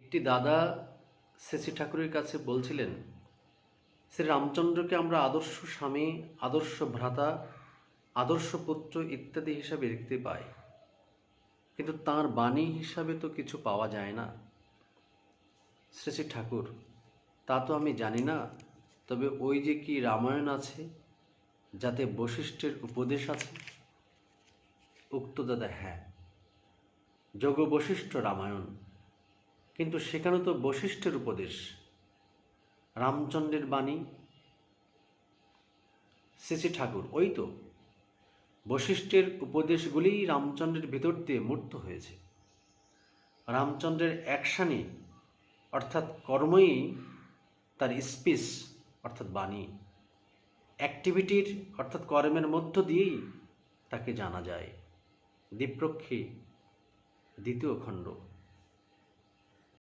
একটি দাদা শ্রী ঠাকুরের কাছে বলছিলেন, শ্রী রামচন্দ্রকে আমরা আদর্শ স্বামী, আদর্শ ভ্রাতা, আদর্শ পুত্র ইত্যাদি হিসাবে দেখতে পাই, কিন্তু তাঁর বাণী হিসাবে তো কিছু পাওয়া যায় না। শ্রী ঠাকুর: তা তো আমি জানি না, তবে ওই যে কি রামায়ণ আছে যাতে বশিষ্ঠের উপদেশ আছে? উক্ত দাদা: হ্যাঁ, যোগ বশিষ্ঠ রামায়ণ, কিন্তু সেখানে তো বশিষ্ঠের উপদেশ, রামচন্দ্রের বাণী। শ্রী ঠাকুর: ওই তো, বশিষ্ঠের উপদেশগুলিই রামচন্দ্রের ভিতর দিয়ে মূর্ত হয়েছে। রামচন্দ্রের অ্যাকশানই অর্থাৎ কর্মই তার স্পিচ অর্থাৎ বাণী, অ্যাক্টিভিটির অর্থাৎ কর্মের মধ্য দিয়েই তাকে জানা যায়। দ্বীপরক্ষী, 2য় খণ্ড।